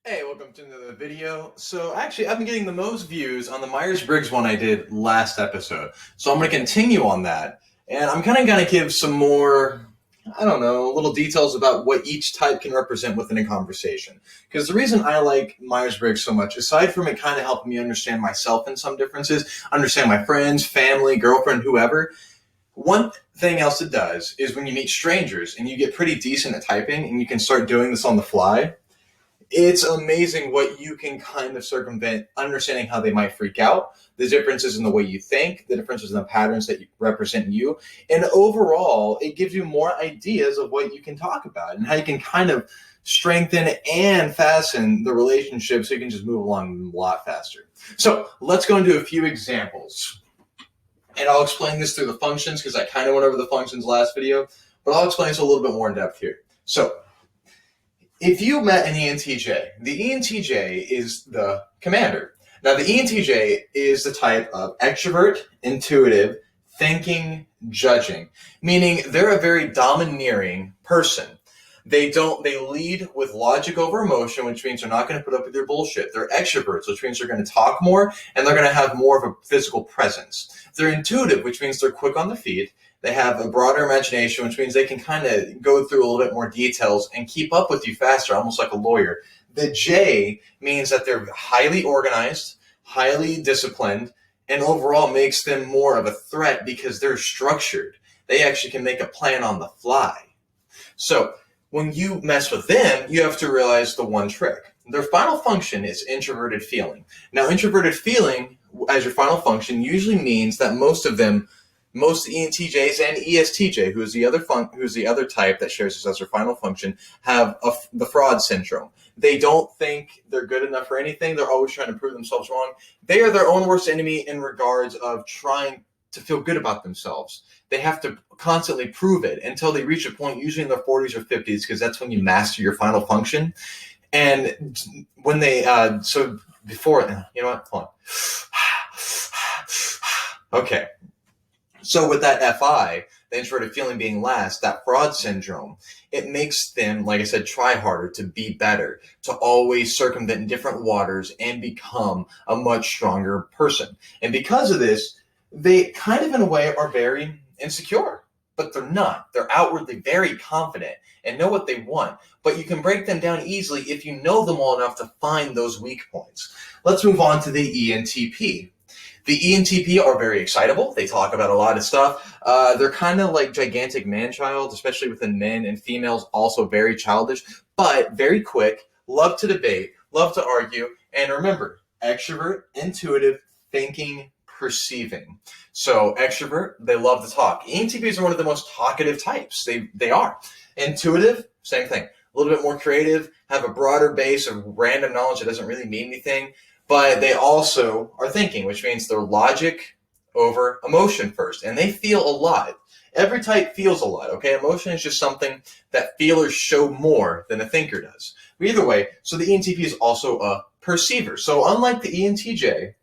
Hey, welcome to another video. So actually, I've been getting the most views on the Myers Briggs one I did last episode. So I'm going to continue on that. And I'm kind of going to give some more, I don't know, little details about what each type can represent within a conversation. Because the reason I like Myers Briggs so much, aside from it kind of helping me understand myself in some differences, understand my friends, family, girlfriend, whoever, one thing else it does is when you meet strangers and you get pretty decent at typing and you can start doing this on the fly, it's amazing what you can kind of circumvent, understanding how they might freak out, the differences in the way you think, the differences in the patterns that represent you. And overall, it gives you more ideas of what you can talk about and how you can kind of strengthen and fasten the relationship so you can just move along a lot faster. So let's go into a few examples. And I'll explain this through the functions because I kind of went over the functions last video, but I'll explain this a little bit more in depth here. So if you met an ENTJ, the ENTJ is the commander. Now, the ENTJ is the type of extrovert, intuitive, thinking, judging, meaning they're a very domineering person. They lead with logic over emotion, which means they're not going to put up with your bullshit. They're extroverts, which means they're going to talk more and they're going to have more of a physical presence. They're intuitive, which means they're quick on the feet. They have a broader imagination, which means they can kind of go through a little bit more details and keep up with you faster, almost like a lawyer. The J means that they're highly organized, highly disciplined, and overall makes them more of a threat because they're structured. They actually can make a plan on the fly. So when you mess with them, you have to realize the one trick. Their final function is introverted feeling. Now, introverted feeling as your final function usually means that most ENTJs and ESTJ, who's the other type that shares this as their final function, have the fraud syndrome. They don't think they're good enough for anything. They're always trying to prove themselves wrong. They are their own worst enemy in regards of trying to feel good about themselves. They have to constantly prove it until they reach a point, usually in their 40s or 50s, because that's when you master your final function. And when they, so before, you know what, hold on. Okay. So with that FI, the introverted feeling being last, that fraud syndrome, it makes them, like I said, try harder, to be better, to always circumvent different waters and become a much stronger person. And because of this, they kind of in a way are very insecure, but they're not. They're outwardly very confident and know what they want, but you can break them down easily if you know them well enough to find those weak points. Let's move on to the ENTP. The ENTP are very excitable. They talk about a lot of stuff. They're kind of like gigantic man-child, especially within men, and females also very childish, but very quick, love to debate, love to argue, and remember, extrovert, intuitive, thinking, perceiving. So extrovert, they love to talk. ENTPs are one of the most talkative types. They are. Intuitive, same thing. A little bit more creative, have a broader base of random knowledge that doesn't really mean anything. But they also are thinking, which means they're logic over emotion first. And they feel a lot. Every type feels a lot, okay? Emotion is just something that feelers show more than a thinker does. But either way, so the ENTP is also a perceiver. So unlike the ENTJ,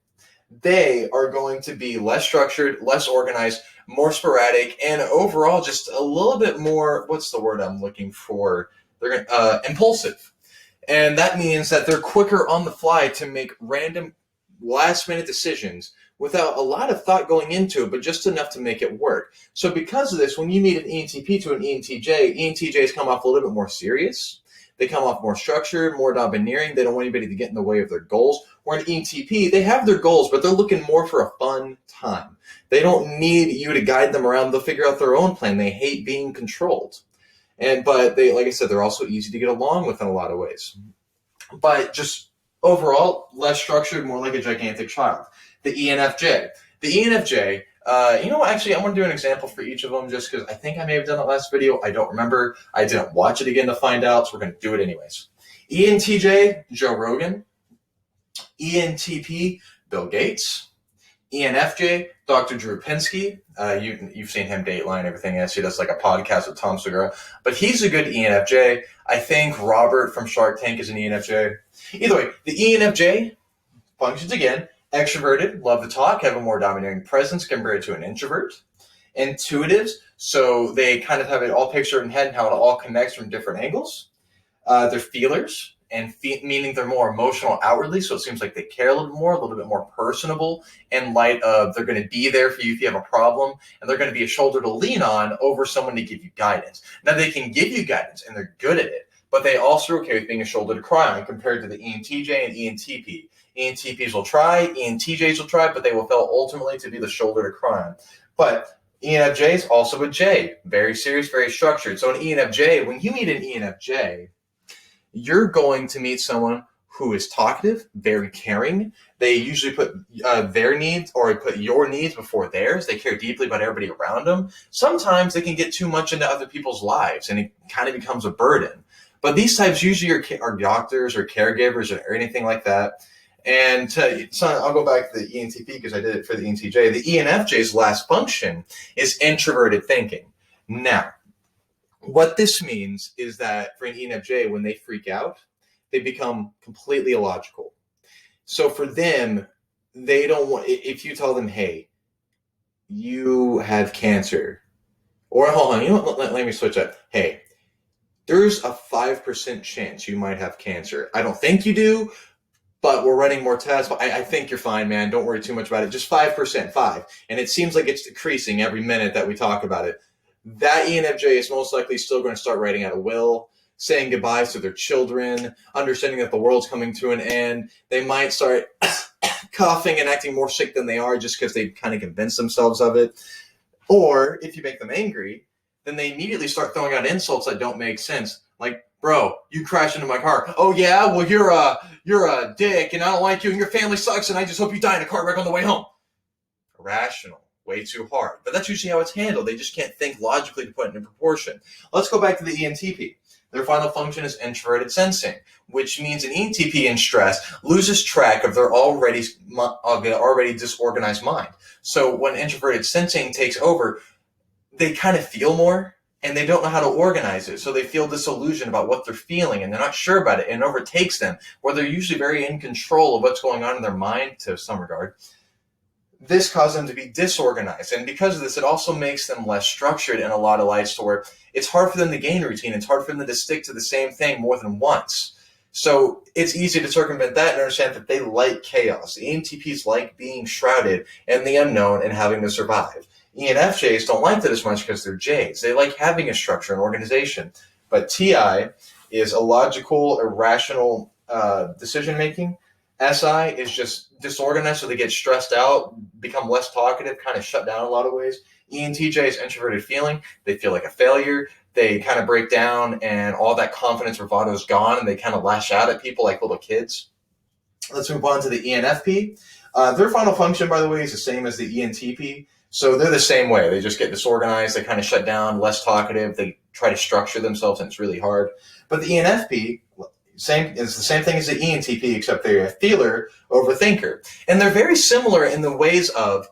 they are going to be less structured, less organized, more sporadic, and overall just a little bit more, what's the word I'm looking for? They're impulsive. And that means that they're quicker on the fly to make random last-minute decisions without a lot of thought going into it, but just enough to make it work. So because of this, when you meet an ENTP to an ENTJ, ENTJs come off a little bit more serious. They come off more structured, more domineering. They don't want anybody to get in the way of their goals. Or an ENTP, they have their goals, but they're looking more for a fun time. They don't need you to guide them around. They'll figure out their own plan. They hate being controlled. But they, like I said, they're also easy to get along with in a lot of ways. But just overall, less structured, more like a gigantic child. The ENFJ. The ENFJ, actually, I'm going to do an example for each of them just because I think I may have done it last video. I don't remember. I didn't watch it again to find out, so we're going to do it anyways. ENTJ, Joe Rogan. ENTP, Bill Gates. ENFJ, Dr. Drew Pinsky. You've seen him Dateline, everything else. He does like a podcast with Tom Segura. But he's a good ENFJ. I think Robert from Shark Tank is an ENFJ. Either way, the ENFJ functions again. Extroverted, love to talk, have a more domineering presence compared to an introvert. Intuitives, so they kind of have it all pictured in head and how it all connects from different angles. They're feelers. and meaning they're more emotional outwardly. So it seems like they care a little bit more personable in light of they're going to be there for you if you have a problem, and they're going to be a shoulder to lean on over someone to give you guidance. Now they can give you guidance and they're good at it, but they also are okay with being a shoulder to cry on compared to the ENTJ and ENTP. ENTPs will try, ENTJs will try, but they will fail ultimately to be the shoulder to cry on. But ENFJ is also a J, very serious, very structured. So an ENFJ, when you meet an ENFJ, you're going to meet someone who is talkative, very caring. They usually put their needs or put your needs before theirs. They care deeply about everybody around them. Sometimes they can get too much into other people's lives and it kind of becomes a burden. But these types usually are doctors or caregivers or anything like that. And so I'll go back to the ENTP because I did it for the ENTJ. The ENFJ's last function is introverted thinking. Now, what this means is that for an ENFJ, when they freak out, they become completely illogical. So for them, they don't want, if you tell them, hey, you have cancer, or hold on, let me switch up. Hey, there's a 5% chance you might have cancer. I don't think you do, but we're running more tests. I think you're fine, man. Don't worry too much about it. Just 5%, 5. And it seems like it's decreasing every minute that we talk about it. That ENFJ is most likely still going to start writing out a will, saying goodbyes to their children, understanding that the world's coming to an end. They might start coughing and acting more sick than they are just because they've kind of convinced themselves of it. Or if you make them angry, then they immediately start throwing out insults that don't make sense. Like, bro, you crashed into my car. Oh yeah, well you're a dick and I don't like you and your family sucks and I just hope you die in a car wreck on the way home. Irrational, way too hard. But that's usually how it's handled. They just can't think logically to put it into proportion. Let's go back to the ENTP. Their final function is introverted sensing, which means an ENTP in stress loses track of their already disorganized mind. So when introverted sensing takes over, they kind of feel more and they don't know how to organize it. So they feel disillusioned about what they're feeling and they're not sure about it and it overtakes them, where they're usually very in control of what's going on in their mind to some regard. This causes them to be disorganized. And because of this, it also makes them less structured in a lot of lights to where it's hard for them to gain routine. It's hard for them to stick to the same thing more than once. So it's easy to circumvent that and understand that they like chaos. The ENTPs like being shrouded in the unknown and having to survive. ENFJs don't like that as much because they're Js. They like having a structure and organization. But TI is a logical, irrational decision-making. SI is just disorganized, so they get stressed out, become less talkative, kind of shut down in a lot of ways. ENTJ is introverted feeling. They feel like a failure. They kind of break down, and all that confidence bravado is gone, and they kind of lash out at people like little kids. Let's move on to the ENFP. Their final function, by the way, is the same as the ENTP. So they're the same way. They just get disorganized. They kind of shut down, less talkative. They try to structure themselves, and it's really hard. But the ENFP is the same thing as the ENTP, except they're a feeler over thinker. And they're very similar in the ways of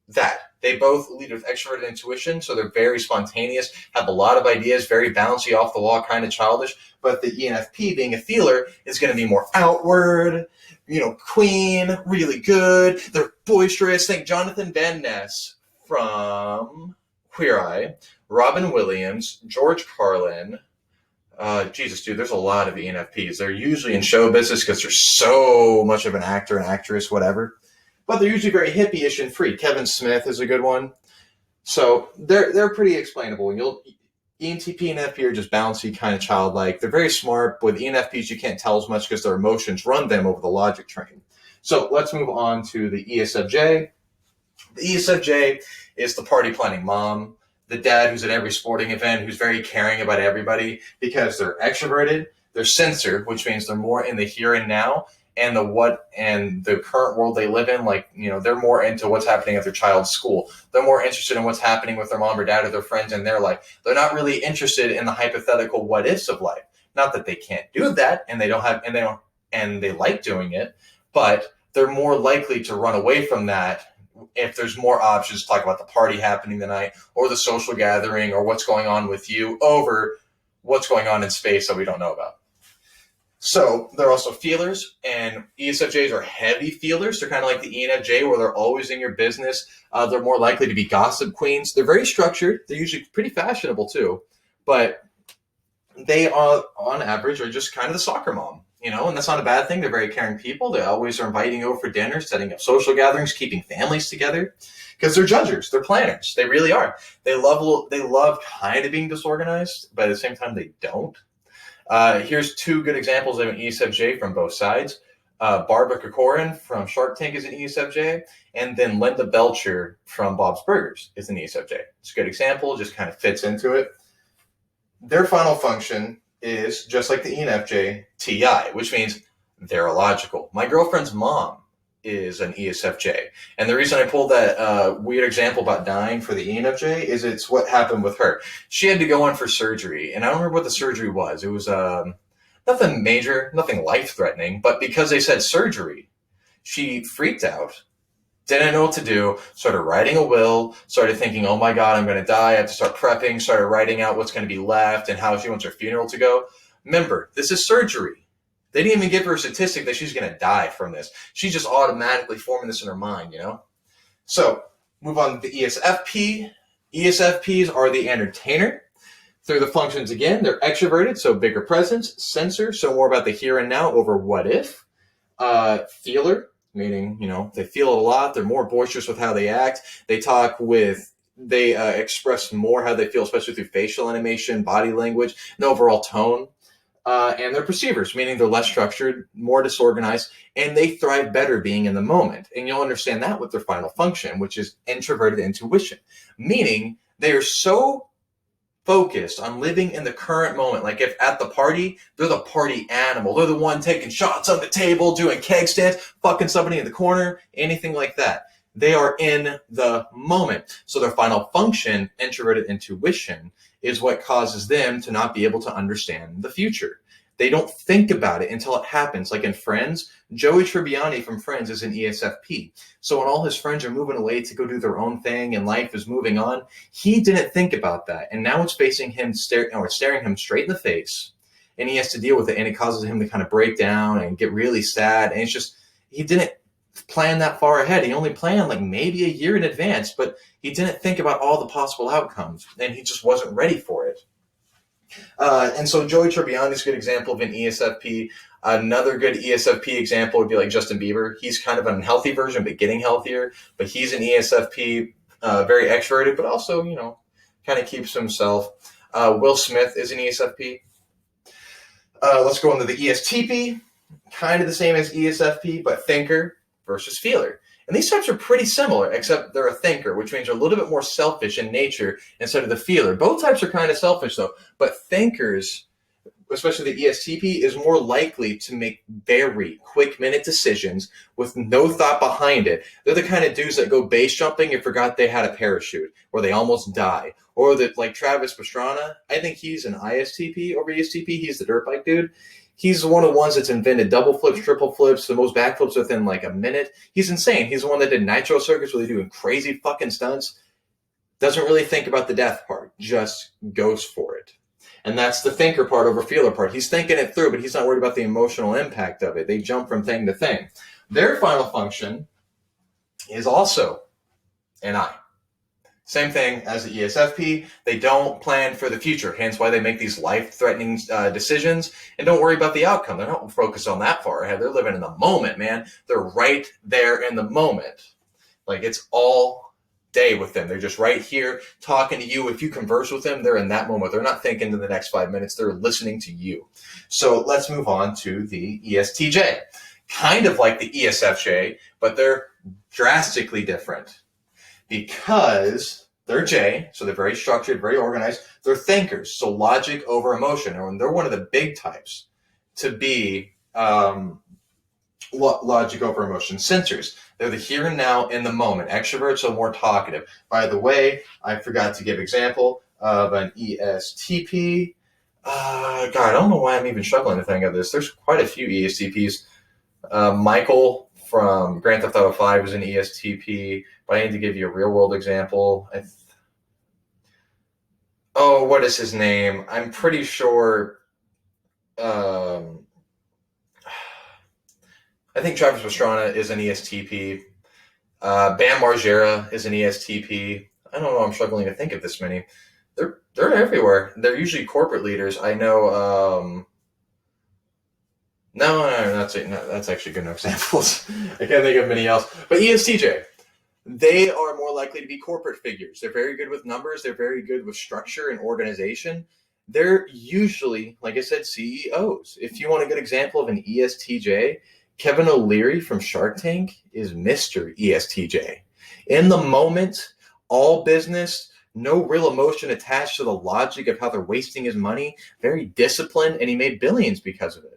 that. They both lead with extroverted intuition, so they're very spontaneous, have a lot of ideas, very bouncy, off the wall, kind of childish. But the ENFP, being a feeler, is going to be more outward, queen, really good. They're boisterous. Think Jonathan Van Ness from Queer Eye, Robin Williams, George Carlin. Jesus, dude, there's a lot of ENFPs. They're usually in show business because they're so much of an actor and actress, whatever. But they're usually very hippie-ish and free. Kevin Smith is a good one. So they're pretty explainable. ENTP and ENFP are just bouncy, kind of childlike. They're very smart. With ENFPs, you can't tell as much because their emotions run them over the logic train. So let's move on to the ESFJ. The ESFJ is the party planning mom, the dad who's at every sporting event, who's very caring about everybody because they're extroverted, they're censored, which means they're more in the here and now and the current world they live in. Like, they're more into what's happening at their child's school. They're more interested in what's happening with their mom or dad or their friends in their life. They're not really interested in the hypothetical what ifs of life. Not that they can't do that and they like doing it, but they're more likely to run away from that if there's more options to talk about the party happening tonight or the social gathering or what's going on with you over what's going on in space that we don't know about. So they're also feelers, and ESFJs are heavy feelers. They're kind of like the ENFJ where they're always in your business. They're more likely to be gossip queens. They're very structured. They're usually pretty fashionable too, but they are, on average, are just kind of the soccer mom. And that's not a bad thing. They're very caring people. They always are inviting you over for dinner, setting up social gatherings, keeping families together, because they're judgers, they're planners. They really are. They love kind of being disorganized, but at the same time, they don't. Here's two good examples of an ESFJ from both sides. Barbara Corcoran from Shark Tank is an ESFJ, and then Linda Belcher from Bob's Burgers is an ESFJ. It's a good example, just kind of fits into it. Their final function is just like the ENFJ, TI, which means they're illogical. My girlfriend's mom is an ESFJ. And the reason I pulled that weird example about dying for the ENFJ is it's what happened with her. She had to go in for surgery, and I don't remember what the surgery was. It was nothing major, nothing life-threatening, but because they said surgery, she freaked out, didn't know what to do, started writing a will, started thinking, oh my God, I'm going to die. I have to start prepping, started writing out what's going to be left and how she wants her funeral to go. Remember, this is surgery. They didn't even give her a statistic that she's going to die from this. She's just automatically forming this in her mind, So, move on to the ESFP. ESFPs are the entertainer. Through the functions again, they're extroverted, so bigger presence. Sensor, so more about the here and now over what if. Feeler, meaning, they feel it a lot. They're more boisterous with how they act. They express more how they feel, especially through facial animation, body language, and overall tone. And they're perceivers, meaning they're less structured, more disorganized, and they thrive better being in the moment. And you'll understand that with their final function, which is introverted intuition, meaning they are so focused on living in the current moment. Like if at the party, they're the party animal. They're the one taking shots on the table, doing keg stands, fucking somebody in the corner, anything like that. They are in the moment. So their final function, introverted intuition, is what causes them to not be able to understand the future. They don't think about it until it happens. Like in Friends, Joey Tribbiani from Friends is an ESFP. So when all his friends are moving away to go do their own thing and life is moving on, he didn't think about that. And now it's facing him, staring him straight in the face. And he has to deal with it. And it causes him to kind of break down and get really sad. And it's just, he didn't plan that far ahead. He only planned like maybe a year in advance, but he didn't think about all the possible outcomes. And he just wasn't ready for it. And so Joey Tribbiani is a good example of an ESFP. Another good ESFP example would be like Justin Bieber. He's kind of an unhealthy version, but getting healthier. But he's an ESFP, very extroverted, but also, kind of keeps to himself. Will Smith is an ESFP. Let's go into the ESTP. Kind of the same as ESFP, but thinker versus feeler. And these types are pretty similar, except they're a thinker, which means they're a little bit more selfish in nature instead of the feeler. Both types are kind of selfish, though. But thinkers, especially the ESTP, is more likely to make very quick-minute decisions with no thought behind it. They're the kind of dudes that go base jumping and forgot they had a parachute, or they almost die. Or that, like Travis Pastrana, I think he's an ISTP over ESTP. He's the dirt bike dude. He's one of the ones that's invented double flips, triple flips, the most backflips within like a minute. He's insane. He's the one that did nitro circuits where they're doing crazy fucking stunts. Doesn't really think about the death part, just goes for it. And that's the thinker part over feeler part. He's thinking it through, but he's not worried about the emotional impact of it. They jump from thing to thing. Their final function is also an I. Same thing as the ESFP. They don't plan for the future, hence why they make these life-threatening decisions and don't worry about the outcome. They don't focus on that far ahead. They're living in the moment, man. They're right there in the moment. Like, it's all day with them. They're just right here talking to you. If you converse with them, they're in that moment. They're not thinking in the next 5 minutes. They're listening to you. So let's move on to the ESTJ. Kind of like the ESFJ, but they're drastically different. Because they're J, so they're very structured, very organized. They're thinkers, so logic over emotion. And they're one of the big types to be logic over emotion. Sensors, they're the here and now in the moment. Extroverts, so more talkative. By the way, I forgot to give example of an ESTP. God, I don't know why I'm even struggling to think of this. There's quite a few ESTPs. Michael from Grand Theft Auto 5 is an ESTP, but I need to give you a real-world example. What is his name? I'm pretty sure. I think Travis Pastrana is an ESTP. Bam Margera is an ESTP. I don't know. I'm struggling to think of this many. They're everywhere. They're usually corporate leaders. I know. No, that's actually good examples. I can't think of many else. But ESTJ, they are more likely to be corporate figures. They're very good with numbers. They're very good with structure and organization. They're usually, like I said, CEOs. If you want a good example of an ESTJ, Kevin O'Leary from Shark Tank is Mr. ESTJ. In the moment, all business, no real emotion attached to the logic of how they're wasting his money, very disciplined, and he made billions because of it.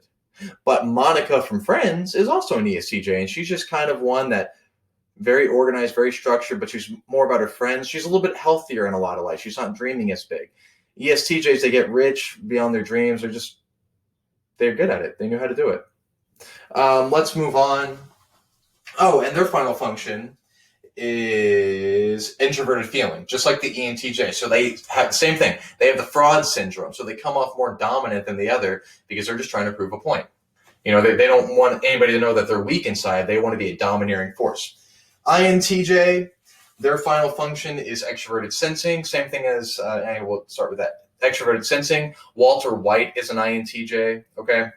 But Monica from Friends is also an ESTJ, and she's just kind of one that very organized, very structured, but she's more about her friends. She's a little bit healthier in a lot of life. She's not dreaming as big. ESTJs, they get rich beyond their dreams. They're good at it. They know how to do it. Let's move on. Oh, and their final function is introverted feeling, just like the ENTJ. So they have the same thing. They have the fraud syndrome. So they come off more dominant than the other because they're just trying to prove a point. They don't want anybody to know that they're weak inside. They want to be a domineering force. INTJ, their final function is extroverted sensing. Same thing as, we'll start with that. Extroverted sensing. Walter White is an INTJ, okay?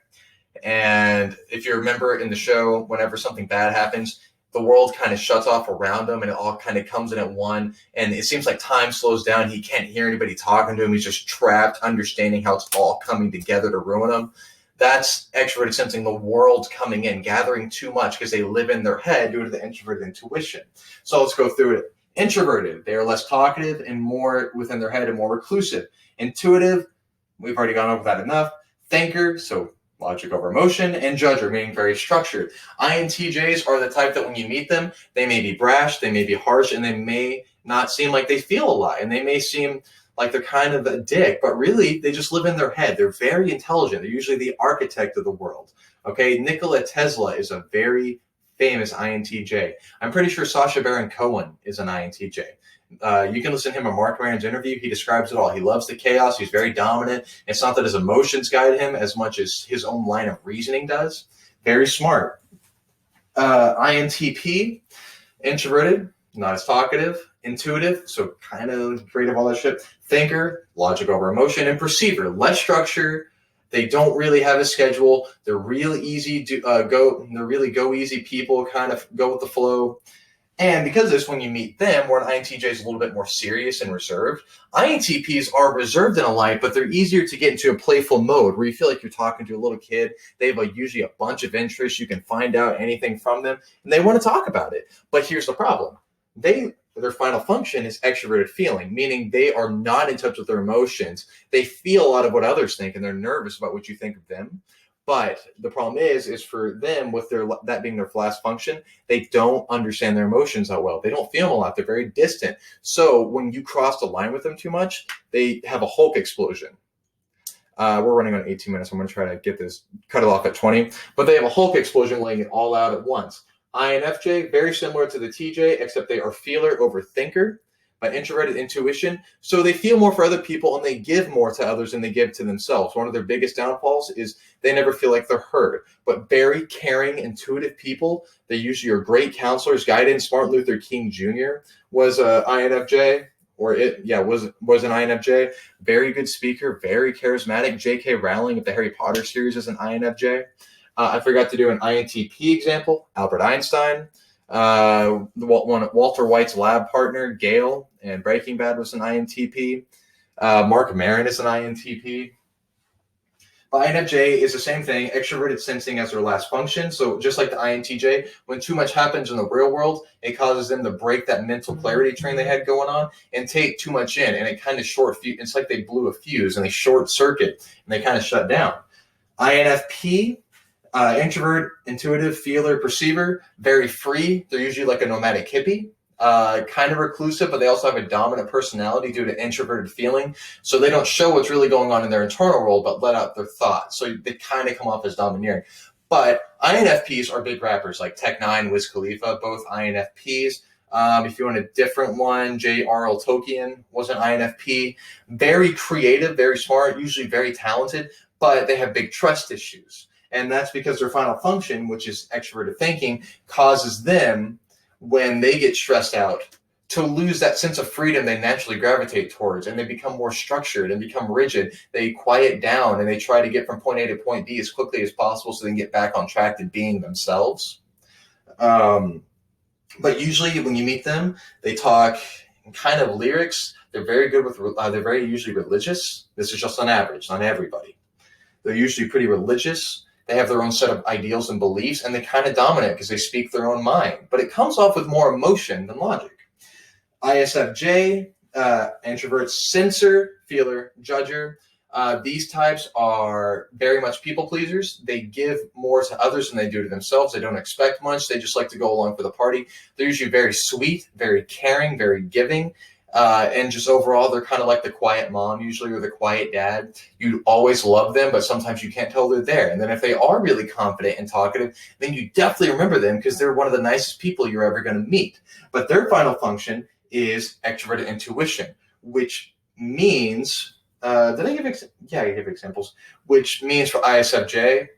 And if you remember in the show, whenever something bad happens, the world kind of shuts off around him and it all kind of comes in at one. And it seems like time slows down. He can't hear anybody talking to him. He's just trapped, understanding how it's all coming together to ruin him. That's extroverted sensing, the world coming in, gathering too much because they live in their head due to the introverted intuition. So let's go through it. Introverted, they are less talkative and more within their head and more reclusive. Intuitive, we've already gone over that enough. Thinker, so logic over emotion, and judger, meaning very structured. INTJs are the type that when you meet them, they may be brash, they may be harsh, and they may not seem like they feel a lot, and they may seem like they're kind of a dick, but really they just live in their head. They're very intelligent. They're usually the architect of the world. Okay, Nikola Tesla is a very famous INTJ. I'm pretty sure Sacha Baron Cohen is an INTJ. You can listen to him on Mark Maron's interview. He describes it all. He loves the chaos. He's very dominant. It's not that his emotions guide him as much as his own line of reasoning does. Very smart. INTP, introverted, not as talkative. Intuitive, so kind of afraid of all that shit. Thinker, logic over emotion. And perceiver, less structure. They don't really have a schedule. They're really easy to They're really go easy people, kind of go with the flow. And because of this, when you meet them, where an INTJ is a little bit more serious and reserved, INTPs are reserved in a life, but they're easier to get into a playful mode where you feel like you're talking to a little kid. They have usually a bunch of interests. You can find out anything from them, and they want to talk about it. But here's the problem. Their final function is extroverted feeling, meaning they are not in touch with their emotions. They feel a lot of what others think, and they're nervous about what you think of them. But the problem is for them, with that being their last function, they don't understand their emotions that well. They don't feel them a lot. They're very distant. So when you cross the line with them too much, they have a Hulk explosion. We're running on 18 minutes. I'm going to try to cut it off at 20. But they have a Hulk explosion, laying it all out at once. INFJ, very similar to the TJ, except they are feeler over thinker, but introverted intuition. So they feel more for other people and they give more to others than they give to themselves. One of their biggest downfalls is they never feel like they're heard. But very caring, intuitive people, they usually are great counselors. Guidance. Martin Luther King Jr. was an INFJ, was an INFJ. Very good speaker, very charismatic. J.K. Rowling of the Harry Potter series is an INFJ. I forgot to do an INTP example, Albert Einstein. Walter White's lab partner, Gale, and Breaking Bad was an INTP. Mark Maron is an INTP. INFJ is the same thing, extroverted sensing as their last function. So just like the INTJ, when too much happens in the real world, it causes them to break that mental clarity train they had going on and take too much in. And it kind of it's like they blew a fuse and they short circuit and they kind of shut down. INFP, introvert, intuitive, feeler, perceiver, very free. They're usually like a nomadic hippie, kind of reclusive, but they also have a dominant personality due to introverted feeling. So they don't show what's really going on in their internal world, but let out their thoughts. So they kind of come off as domineering. But INFPs are big rappers like Tech9, Wiz Khalifa, both INFPs. If you want a different one, J.R.L. Tolkien was an INFP. Very creative, very smart, usually very talented, but they have big trust issues. And that's because their final function, which is extroverted thinking, causes them, when they get stressed out, to lose that sense of freedom they naturally gravitate towards, and they become more structured and become rigid. They quiet down and they try to get from point A to point B as quickly as possible so they can get back on track to being themselves. But usually when you meet them, they talk in kind of lyrics. They're very good with, they're very usually religious. This is just on average, not everybody. They're usually pretty religious. They have their own set of ideals and beliefs, and they kind of dominate because they speak their own mind. But it comes off with more emotion than logic. ISFJ, introverts, sensor, feeler, judger. These types are very much people pleasers. They give more to others than they do to themselves. They don't expect much. They just like to go along for the party. They're usually very sweet, very caring, very giving. And just overall, they're kind of like the quiet mom usually, or the quiet dad. You always love them, but sometimes you can't tell they're there. And then if they are really confident and talkative, then you definitely remember them because they're one of the nicest people you're ever going to meet. But their final function is extroverted intuition, which means, did I give, I give examples, which means for ISFJ,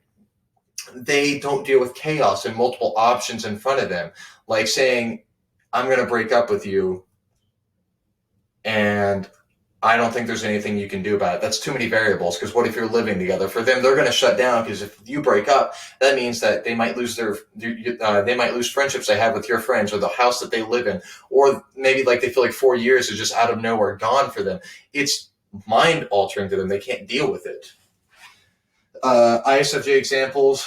they don't deal with chaos and multiple options in front of them. Like saying, I'm going to break up with you, and I don't think there's anything you can do about it. That's too many variables, because what if you're living together? For them, they're going to shut down, because if you break up, that means that they might lose they might lose friendships they have with your friends, or the house that they live in, or maybe like they feel like 4 years is just out of nowhere gone for them. It's mind altering to them. They can't deal with it. ISFJ examples.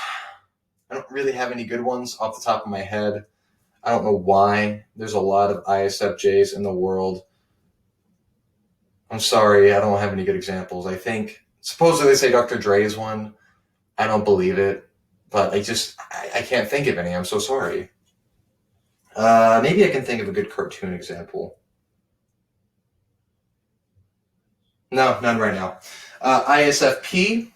I don't really have any good ones off the top of my head. I don't know why. There's a lot of ISFJs in the world. I'm sorry, I don't have any good examples. I think, supposedly they say Dr. Dre is one. I don't believe it, but I can't think of any. I'm so sorry. Maybe I can think of a good cartoon example. No, none right now. ISFP,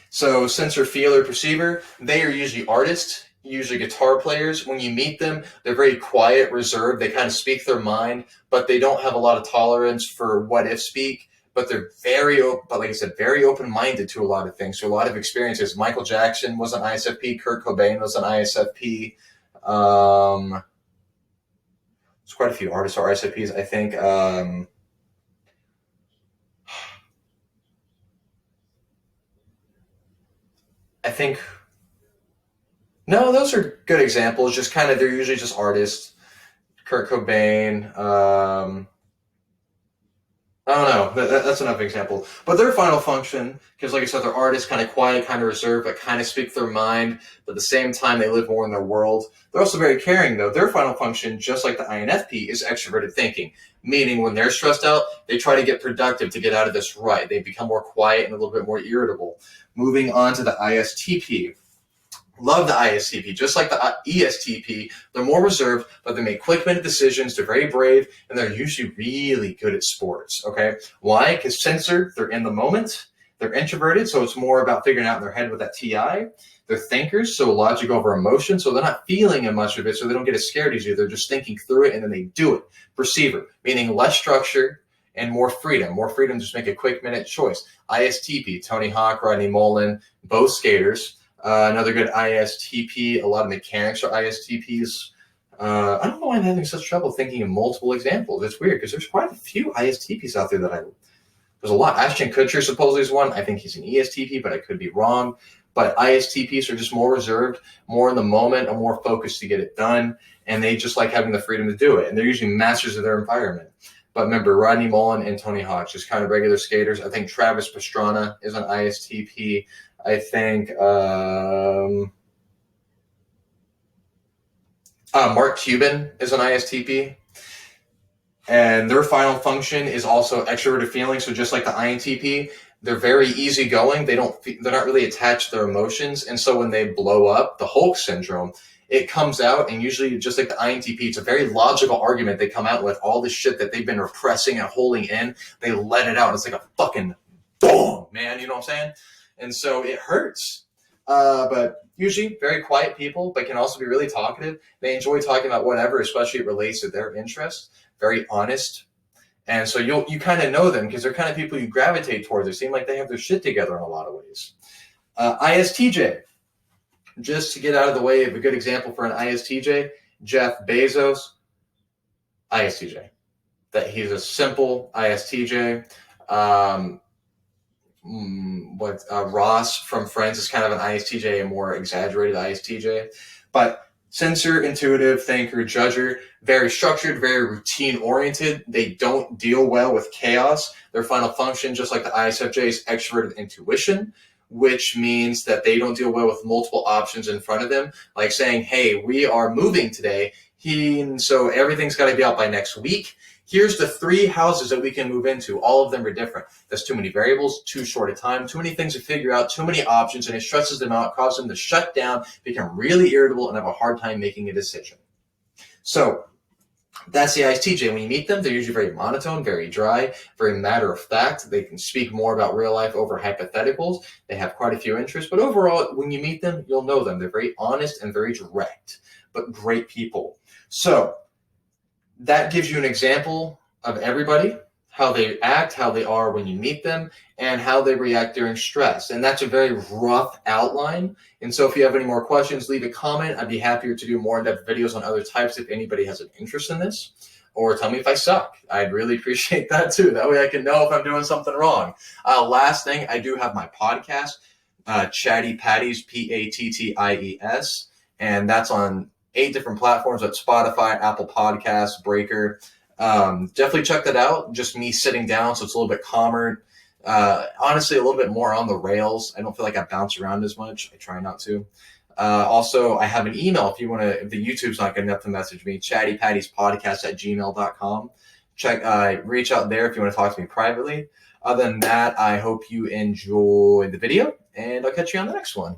so sensor, feeler, perceiver. They are usually artists, usually guitar players. When you meet them, they're very quiet, reserved. They kind of speak their mind, but they don't have a lot of tolerance for what if speak. But they're like I said, very open-minded to a lot of things, to a lot of experiences. Michael Jackson was an ISFP. Kurt Cobain was an ISFP. There's quite a few artists are ISFPs, I think. No, those are good examples. Just kind of, they're usually just artists. Kurt Cobain. I don't know. That's enough example. But their final function, because like I said, they're artists, kind of quiet, kind of reserved, but kind of speak their mind. But at the same time, they live more in their world. They're also very caring, though. Their final function, just like the INFP, is extroverted thinking. Meaning when they're stressed out, they try to get productive to get out of this rut. They become more quiet and a little bit more irritable. Moving on to the ISTP. Love the ISTP. Just like the ESTP, they're more reserved, but they make quick-minute decisions. They're very brave, and they're usually really good at sports, okay? Why? Because sensor, they're in the moment. They're introverted, so it's more about figuring out in their head with that TI. They're thinkers, so logic over emotion, so they're not feeling much of it, so they don't get as scared as you. They're just thinking through it, and then they do it. Perceiver, meaning less structure and more freedom. More freedom to just make a quick-minute choice. ISTP, Tony Hawk, Rodney Mullen, both skaters. Another good ISTP, a lot of mechanics are ISTPs. I don't know why I'm having such trouble thinking of multiple examples. It's weird because there's quite a few ISTPs out there there's a lot. Ashton Kutcher supposedly is one. I think he's an ESTP, but I could be wrong. But ISTPs are just more reserved, more in the moment, and more focused to get it done. And they just like having the freedom to do it. And they're usually masters of their environment. But remember, Rodney Mullen and Tony Hawk, just kind of regular skaters. I think Travis Pastrana is an ISTP. I think Mark Cuban is an ISTP. And their final function is also extroverted feeling. So just like the INTP, they're very easygoing. They're not really attached to their emotions. And so when they blow up, the Hulk syndrome, it comes out, and usually just like the INTP, it's a very logical argument. They come out with all this shit that they've been repressing and holding in. They let it out. It's like a fucking boom, man. You know what I'm saying? And so it hurts. But usually very quiet people, but can also be really talkative. They enjoy talking about whatever, especially it relates to their interests. Very honest. And so you kind of know them because they're kind of people you gravitate towards. They seem like they have their shit together in a lot of ways. ISTJ. Just to get out of the way of a good example for an ISTJ, Jeff Bezos. ISTJ. That he's a simple ISTJ. Ross from Friends is kind of an ISTJ, a more exaggerated ISTJ. But sensor, intuitive, thinker, judger, very structured, very routine oriented. They don't deal well with chaos. Their final function, just like the ISFJ, is extroverted intuition, which means that they don't deal well with multiple options in front of them, like saying, hey, we are moving today, so everything's got to be out by next week. Here's the 3 houses that we can move into. All of them are different. That's too many variables, too short a time, too many things to figure out, too many options, and it stresses them out, causes them to shut down, become really irritable, and have a hard time making a decision. So that's the ISTJ. When you meet them, they're usually very monotone, very dry, very matter of fact. They can speak more about real life over hypotheticals. They have quite a few interests, but overall, when you meet them, you'll know them. They're very honest and very direct, but great people. So that gives you an example of everybody, how they act, how they are when you meet them, and how they react during stress. And that's a very rough outline. And so if you have any more questions, leave a comment. I'd be happier to do more in-depth videos on other types if anybody has an interest in this. Or tell me if I suck. I'd really appreciate that too. That way I can know if I'm doing something wrong. Last thing, I do have my podcast, Chatty Patties, Patties, and that's on 8 different platforms at Spotify, Apple Podcasts, Breaker. Definitely check that out. Just me sitting down, so it's a little bit calmer. Honestly, a little bit more on the rails. I don't feel like I bounce around as much. I try not to. Also, I have an email if the YouTube's not good enough to message me, chattypattiespodcast@gmail.com. Reach out there if you want to talk to me privately. Other than that, I hope you enjoy the video, and I'll catch you on the next one.